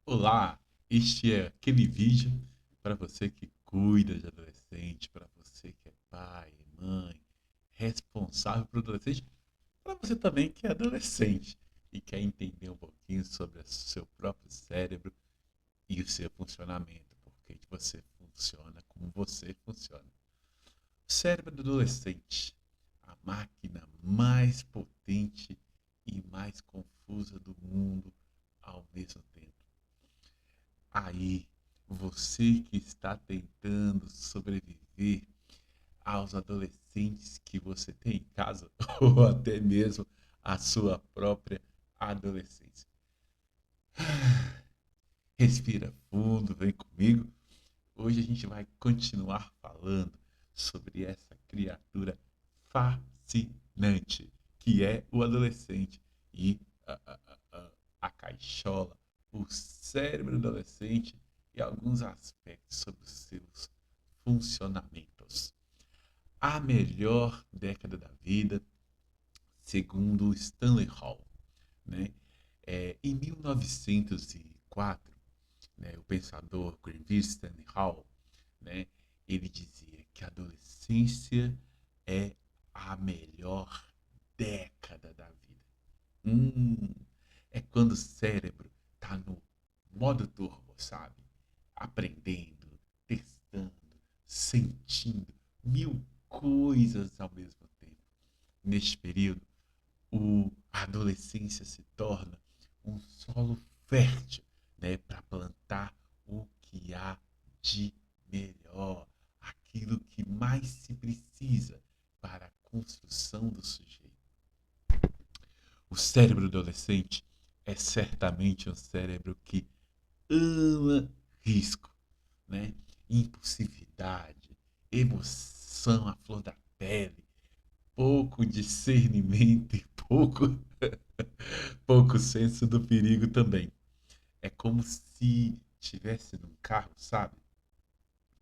Olá, este é aquele vídeo para você que cuida de adolescente, para você que é pai, mãe, responsável por adolescente, para você também que é adolescente e quer entender um pouquinho sobre o seu próprio cérebro e o seu funcionamento, porque você funciona como você funciona. O cérebro do adolescente, a máquina mais potente e mais confusa do mundo ao mesmo tempo. Aí, você que está tentando sobreviver aos adolescentes que você tem em casa, ou até mesmo a sua própria adolescência. Respira fundo, vem comigo. Hoje a gente vai continuar falando sobre essa criatura fascinante que é o adolescente e a caixola, o cérebro do adolescente e alguns aspectos sobre os seus funcionamentos. A melhor década da vida, segundo Stanley Hall, né? Em 1904, né, o pensador Grenville Stanley Hall, né, ele dizia que a adolescência é a melhor década da vida. Hum, é quando o cérebro está no modo turbo, sabe? Aprendendo, testando, sentindo mil coisas ao mesmo tempo. Neste período, a adolescência se torna um solo fértil, né, para plantar o que há de melhor, aquilo que mais se precisa para a construção do sujeito. O cérebro adolescente é certamente um cérebro que ama risco, né? Impulsividade, emoção à flor da pele, pouco discernimento e pouco senso do perigo também. É como se tivesse num carro, sabe?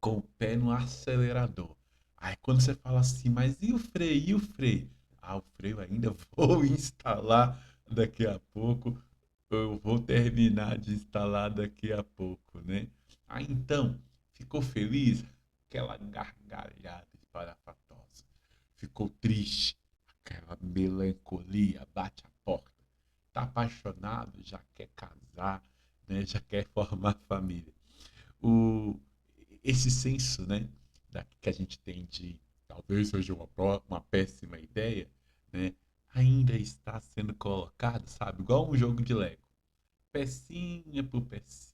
Com o pé no acelerador. Aí quando você fala assim, mas e o freio? E o freio? Ah, o freio ainda vou instalar daqui a pouco. Eu vou terminar de instalar daqui a pouco, né? Ah, então, ficou feliz? Aquela gargalhada espalhafatosa. Ficou triste? Aquela melancolia bate a porta. Tá apaixonado? Já quer casar, né? Já quer formar família. O, esse senso, né, que a gente tem de talvez seja uma péssima ideia, né, ainda está sendo colocado, sabe, igual um jogo de Lego, pecinha por pecinha.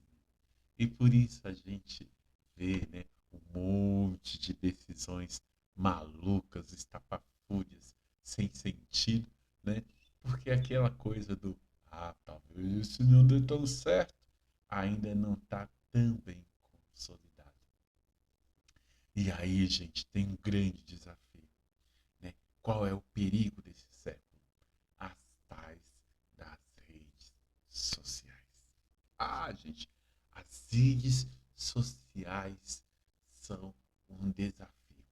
E por isso a gente vê, né, um monte de decisões malucas, estapafúrdias, sem sentido, né? Porque aquela coisa do, talvez isso não dê tão certo, ainda não está tão bem consolidado. E aí, gente, tem um grande desafio, né? Qual é o perigo desse século? As tais das redes sociais. Ah, gente, as redes sociais são um desafio.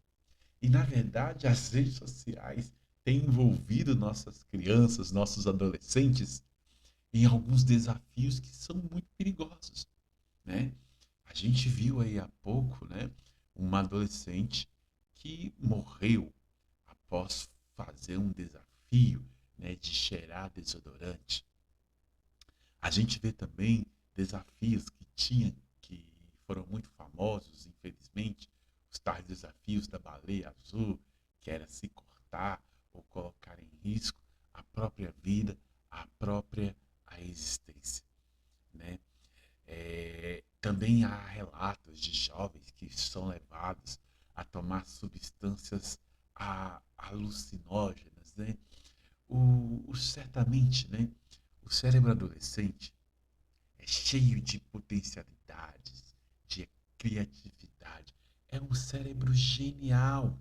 E, na verdade, as redes sociais têm envolvido nossas crianças, nossos adolescentes, em alguns desafios que são muito perigosos, né? A gente viu aí há pouco, né, uma adolescente que morreu após fazer um desafio, né, de cheirar desodorante. A gente vê também desafios que foram muito famosos, infelizmente, os tais desafios da baleia azul, que era se cortar ou colocar em risco a própria vida, a própria a existência, né? Também há relatos de jovens que são levados a tomar substâncias alucinógenas, né? Certamente, né? O cérebro adolescente é cheio de potencialidades, de criatividade. É um cérebro genial,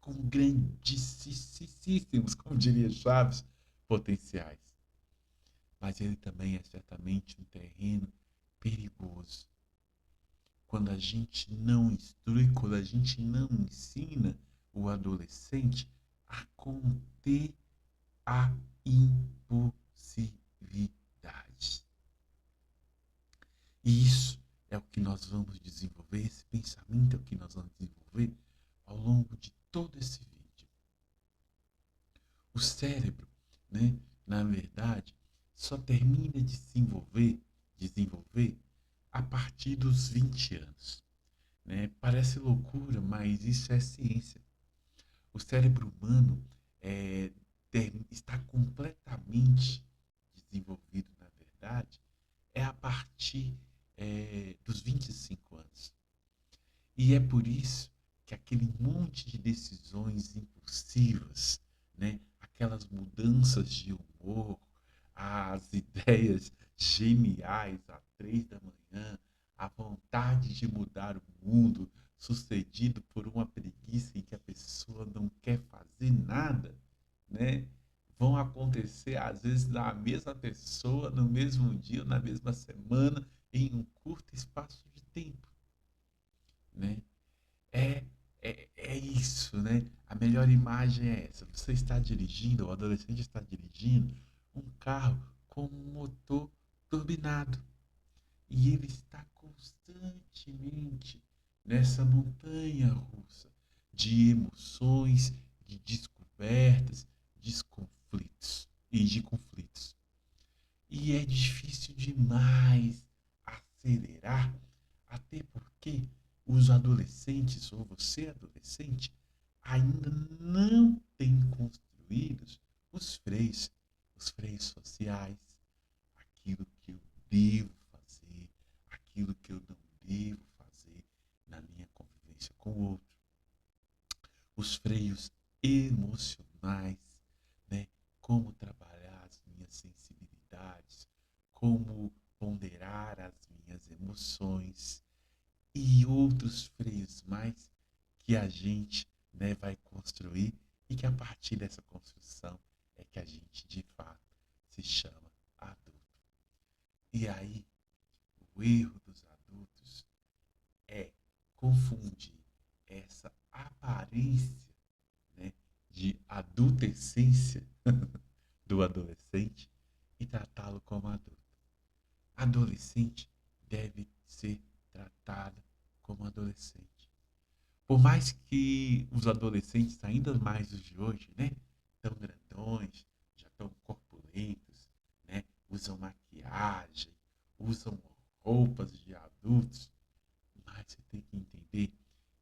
com grandíssimos, como diria Chaves, potenciais. Mas ele também é certamente um terreno perigoso. Quando a gente não instrui, quando a gente não ensina o adolescente a conter a impulsividade. E isso é o que nós vamos desenvolver, esse pensamento é o que nós vamos desenvolver ao longo de todo esse vídeo. O cérebro, né, na verdade, só termina de desenvolver a partir dos 20 anos. Né? Parece loucura, mas isso é ciência. O cérebro humano é, está completamente desenvolvido, na verdade, é a partir dos 25 anos. E é por isso que aquele monte de decisões impulsivas, né? Aquelas mudanças de humor, as ideias geniais às 3 da manhã, a vontade de mudar o mundo, sucedido por uma preguiça em que a pessoa não quer fazer nada, né? Vão acontecer às vezes na mesma pessoa, no mesmo dia, na mesma semana, em um curto espaço de tempo, né? É, é isso, né? A melhor imagem é essa. Você está dirigindo, o adolescente está dirigindo um carro com um motor turbinado. E ele está constantemente nessa montanha russa de emoções, de descobertas, de conflitos. E é difícil demais acelerar, até porque os adolescentes, ou você adolescente, ainda não tem construídos os freios sociais, aquilo que eu devo fazer, aquilo que eu não devo fazer na minha convivência com o outro, os freios emocionais, né? Como trabalhar as minhas sensibilidades, como ponderar as minhas emoções e outros freios mais que a gente, né, vai construir e que a partir dessa construção é que a gente de fato se chama adulto. E aí, o erro dos adultos é confundir essa aparência, né, de adultescência do adolescente e tratá-lo como adulto. Adolescente deve ser tratado como adolescente. Por mais que os adolescentes, ainda mais os de hoje, né, tão grandões, já tão corpulentos, né, usam maquiagem, usam roupas de adultos, mas você tem que entender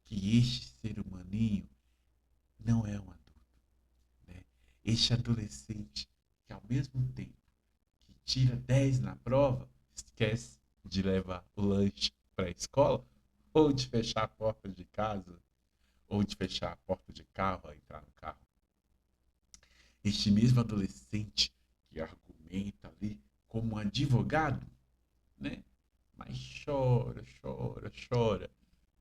que este ser humaninho não é um adulto, né? Este adolescente que ao mesmo tempo que tira 10 na prova, esquece de levar o lanche para a escola, ou de fechar a porta de casa, ou de fechar a porta de carro ao entrar no carro. Este mesmo adolescente que argumenta ali como um advogado, né? Mas chora, chora, chora,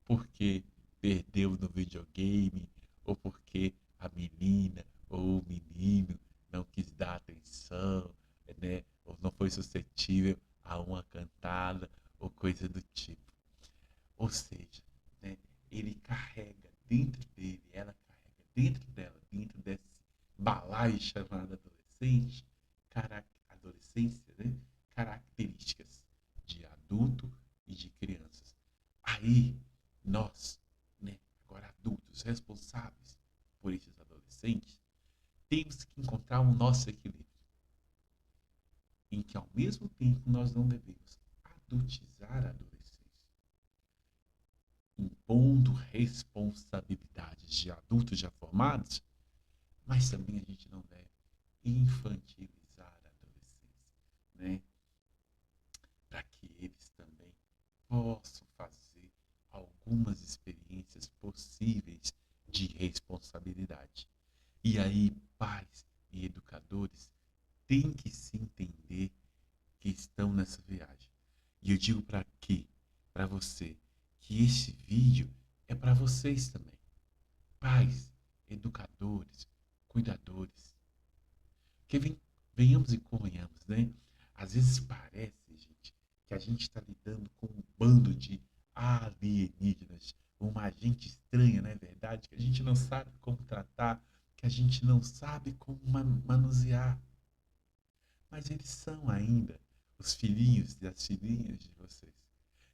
porque perdeu no videogame, ou porque a menina ou o menino não quis dar atenção, né? Ou não foi suscetível a uma cantada, ou coisa do tipo. Ou seja, né? Ele carrega dentro dele, ela carrega dentro dela, dentro desse balaio chamado adolescência, né? Características de adulto e de crianças. Aí nós, né, agora adultos responsáveis por esses adolescentes, temos que encontrar o nosso equilíbrio, em que ao mesmo tempo nós não devemos adultizar a adolescência, impondo responsabilidades de adultos já formados, mas também a gente não deve infantilizar a adolescência, né? Para que eles também possam fazer algumas experiências possíveis de responsabilidade. E aí, pais e educadores têm que se entender que estão nessa viagem. E eu digo para quê? Para você, que esse vídeo é para vocês também. Pais, educadores, cuidadores. Porque venhamos e convenhamos, né? Às vezes parece, gente, que a gente está lidando com um bando de alienígenas, uma gente estranha, não é verdade? Que a gente não sabe como tratar, que a gente não sabe como manusear. Mas eles são ainda os filhinhos e as filhinhas de vocês.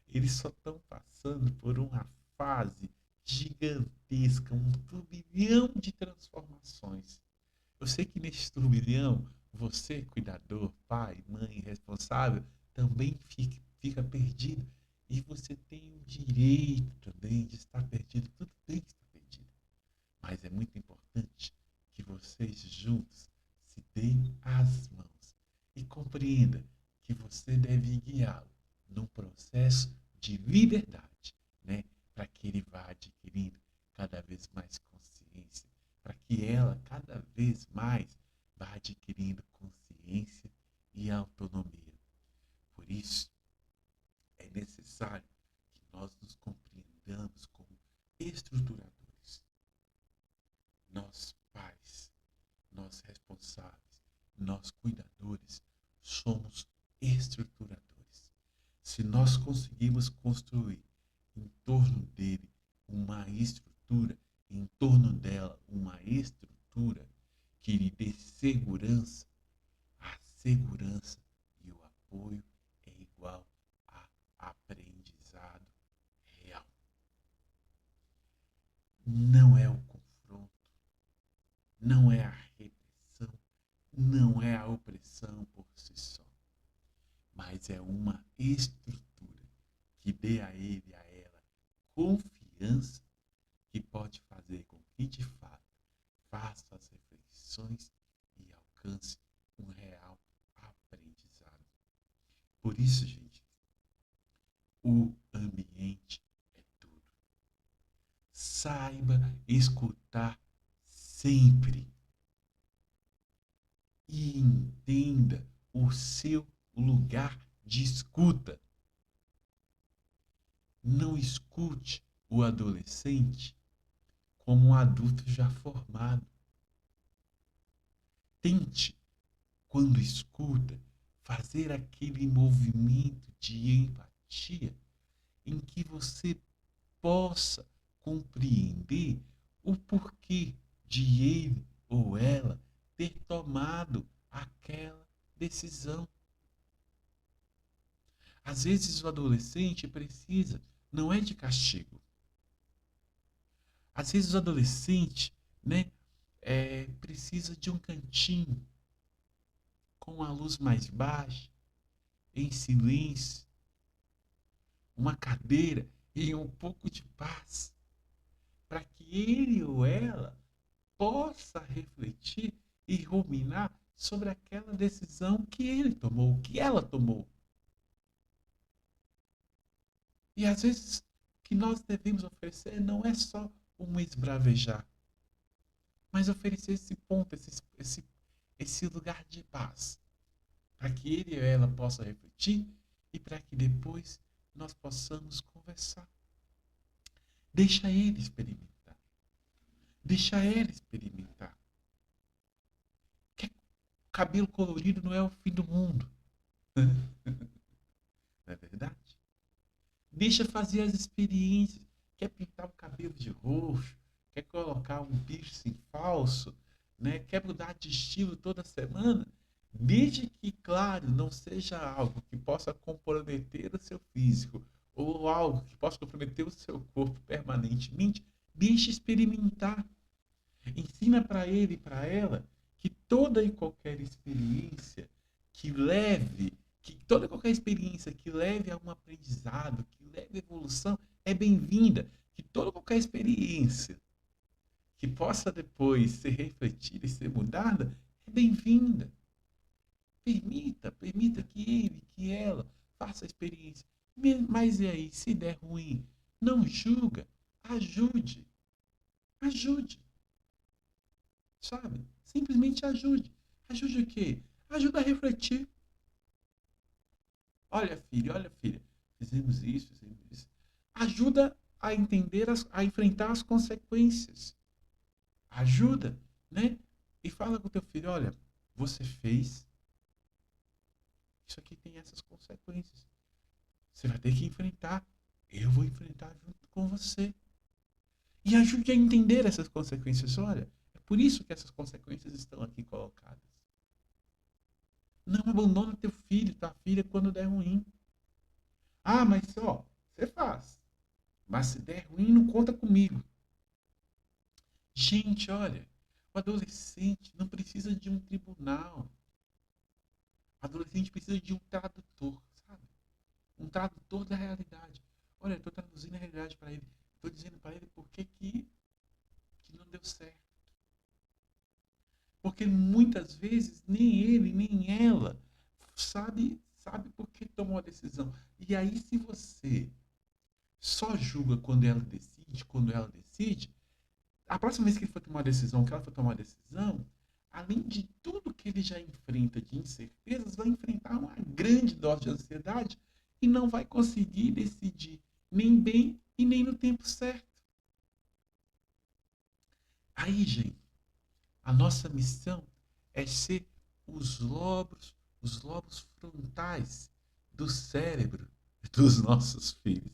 Eles só estão passando por uma fase gigantesca, um turbilhão de transformações. Eu sei que nesse turbilhão, você, cuidador, pai, mãe, responsável, também fica perdido. E você tem o direito também de estar perdido. Tudo bem que está perdido. Mas é muito importante que vocês juntos se deem as mãos e compreenda que você deve guiá-lo num processo de liberdade, né? Para que ele vá adquirindo cada vez mais consciência, para que ela cada vez mais vá adquirindo consciência e autonomia. Por isso, é necessário que nós nos compreendamos como estruturadores. Nós, pais, nós responsáveis, nós cuidadores, somos estruturadores. Se nós conseguimos construir em torno dele uma estrutura, em torno dela uma estrutura que lhe dê segurança, a segurança e o apoio é igual a aprendizado real. Não é o confronto, não é a repressão, não é a opressão por si só, mas é uma estrutura que dê a ele, a ela, confiança que pode fazer com que, de fato, faça as reflexões e alcance um real aprendizado. Por isso, gente, o ambiente é tudo. Saiba escutar sempre e entenda o seu lugar de escuta. Não escute o adolescente como um adulto já formado. Tente, quando escuta, fazer aquele movimento de empatia em que você possa compreender o porquê de ele ou ela ter tomado aquela decisão. Às vezes o adolescente precisa, não é de castigo. Às vezes o adolescente, né, precisa de um cantinho com a luz mais baixa, em silêncio, uma cadeira e um pouco de paz, para que ele ou ela possa refletir e ruminar sobre aquela decisão que ele tomou, que ela tomou. E às vezes o que nós devemos oferecer não é só um esbravejar, mas oferecer esse ponto, esse lugar de paz, para que ele ou ela possa refletir e para que depois nós possamos conversar. Deixa ele experimentar. Deixa ela experimentar. Que cabelo colorido não é o fim do mundo. Não é verdade? Deixa fazer as experiências. Quer pintar o cabelo de roxo? Quer colocar um piercing falso? Né? Quer mudar de estilo toda semana? Desde que, claro, não seja algo que possa comprometer o seu físico ou algo que possa comprometer o seu corpo permanentemente, deixe experimentar. Ensina para ele e para ela que toda e qualquer experiência que leve, que toda e qualquer experiência que leve a um aprendizado, que leve a evolução, é bem-vinda. Que toda e qualquer experiência que possa depois ser refletida e ser mudada, é bem-vinda. Permita que ele, que ela faça a experiência. Mas e aí, se der ruim, não julga, ajude. Ajude. Sabe? Simplesmente ajude. Ajude o quê? Ajuda a refletir. Olha, filha, fizemos isso, fizemos isso. Ajuda a entender, a enfrentar as consequências. Ajuda, né? E fala com o teu filho, olha, você fez, isso aqui tem essas consequências. Você vai ter que enfrentar. Eu vou enfrentar junto com você. E ajude a entender essas consequências. Olha, é por isso que essas consequências estão aqui colocadas. Não abandona teu filho, tua filha quando der ruim. Ah, mas ó, você faz. Mas se der ruim, não conta comigo. Gente, olha, o adolescente não precisa de um tribunal. O adolescente precisa de um tradutor, sabe? Um tradutor da realidade. Olha, eu estou traduzindo a realidade para ele. Estou dizendo para ele por que não deu certo. Porque muitas vezes nem ele, nem ela sabe por que tomou a decisão. E aí, se você só julga quando ela decide, a próxima vez que ele for tomar uma decisão, que ela for tomar uma decisão, além de tudo que ele já enfrenta de incertezas, vai enfrentar uma grande dose de ansiedade e não vai conseguir decidir nem bem e nem no tempo certo. Aí, gente, a nossa missão é ser os os lobos frontais do cérebro dos nossos filhos.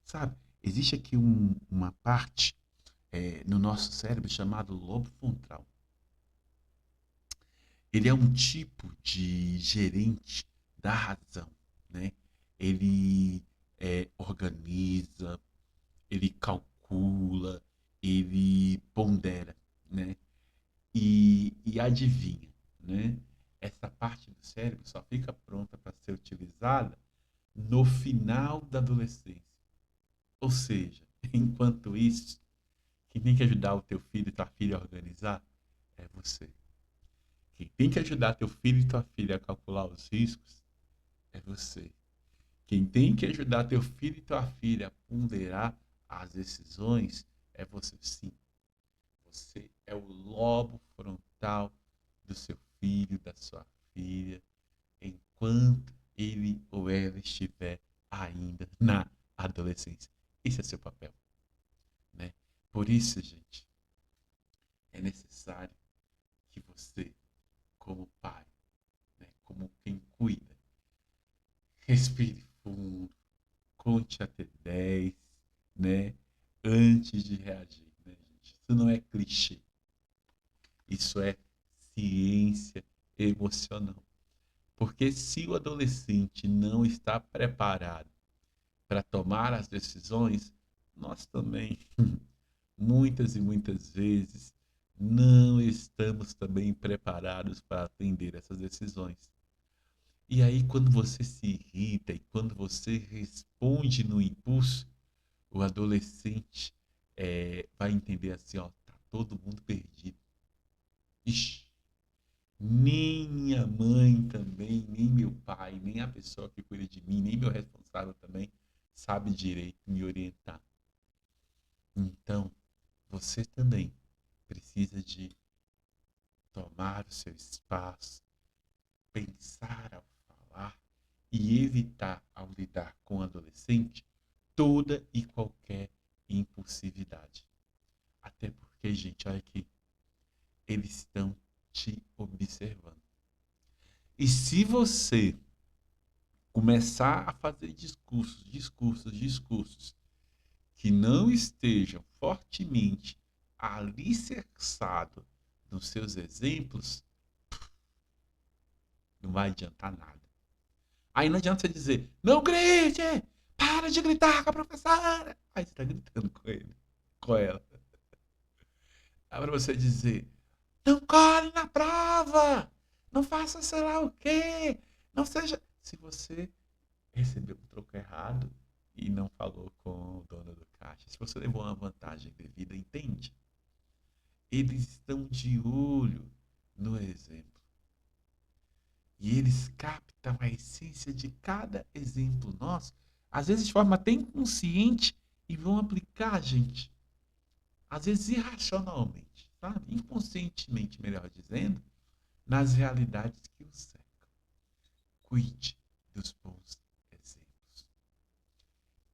Sabe? Existe aqui uma parte no nosso cérebro chamado lobo frontal. Ele é um tipo de gerente da razão, né? Ele organiza, ele calcula, ele pondera, né? E adivinha, né? Essa parte do cérebro só fica pronta para ser utilizada no final da adolescência. Ou seja, enquanto isso, quem tem que ajudar o teu filho e tua filha a organizar é você. Quem tem que ajudar teu filho e tua filha a calcular os riscos é você. Quem tem que ajudar teu filho e tua filha a ponderar as decisões é você sim. Você é o lobo frontal do seu filho, da sua filha, enquanto ele ou ela estiver ainda na adolescência. Esse é seu papel, né? Por isso, gente, é necessário que você, como pai, né, como quem cuida, respire fundo, conte até 10, né? Antes de reagir, né, gente? Isso não é clichê. Isso é ciência emocional. Porque se o adolescente não está preparado para tomar as decisões, nós também, muitas e muitas vezes, não estamos também preparados para atender essas decisões. E aí, quando você se irrita e quando você responde no impulso, o adolescente vai entender assim, ó, tá todo mundo perdido. Ixi, nem minha mãe também, nem meu pai, nem a pessoa que cuida de mim, nem meu responsável também sabe direito me orientar. Então, você também precisa de tomar o seu espaço, pensar ao falar e evitar, ao lidar com o adolescente, toda e qualquer impulsividade. Até porque, gente, olha aqui, eles estão te observando. E se você começar a fazer discursos que não estejam fortemente alicerçados nos seus exemplos, não vai adiantar nada. Aí não adianta você dizer, não grite, para de gritar com a professora. Aí você está gritando com ele, com ela. Aí para você dizer, não colhe na prova, não faça sei lá o quê, não seja... Se você recebeu um troco errado e não falou com o dono do caixa, se você levou uma vantagem devida, entende? Eles estão de olho no exemplo. E eles captam a essência de cada exemplo nosso, às vezes de forma até inconsciente, e vão aplicar, gente, às vezes irracionalmente, sabe? Inconscientemente, melhor dizendo, nas realidades que o cercam. Cuide dos bons exemplos.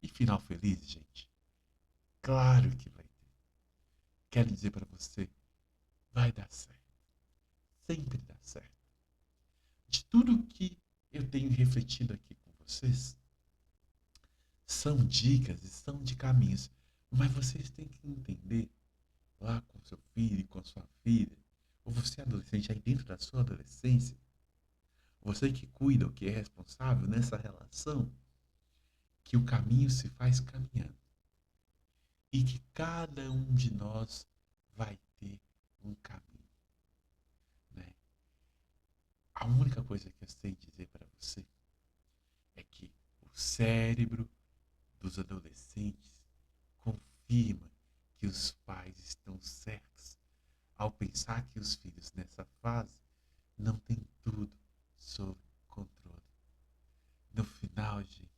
E final feliz, gente? Claro que vai ter. Quero dizer para você, vai dar certo. Sempre dá certo. De tudo que eu tenho refletido aqui com vocês, são dicas e são de caminhos. Mas vocês têm que entender, lá com seu filho, e com a sua filha, ou você adolescente, aí dentro da sua adolescência, você que cuida, o que é responsável nessa relação, que o caminho se faz caminhando e que cada um de nós vai ter um caminho, né? A única coisa que eu sei dizer para você é que o cérebro dos adolescentes confirma que os pais estão certos ao pensar que os filhos nessa fase não têm tudo sob controle. No final, gente,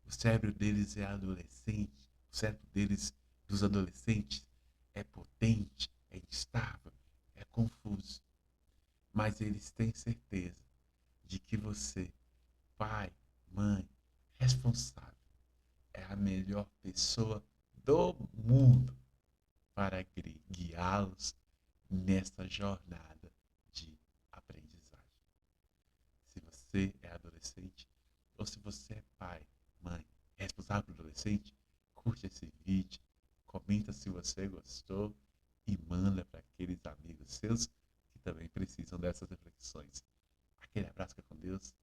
o cérebro deles é adolescente, o cérebro deles, dos adolescentes, é potente, é instável, é confuso. Mas eles têm certeza de que você, pai, mãe, responsável, é a melhor pessoa do mundo para guiá-los nessa jornada de aprendizagem. Se você é adolescente ou se você é pai, mãe, responsável por adolescente, curte esse vídeo, comenta se você gostou e manda para aqueles amigos seus que também precisam dessas reflexões. Aquele abraço, fica com Deus.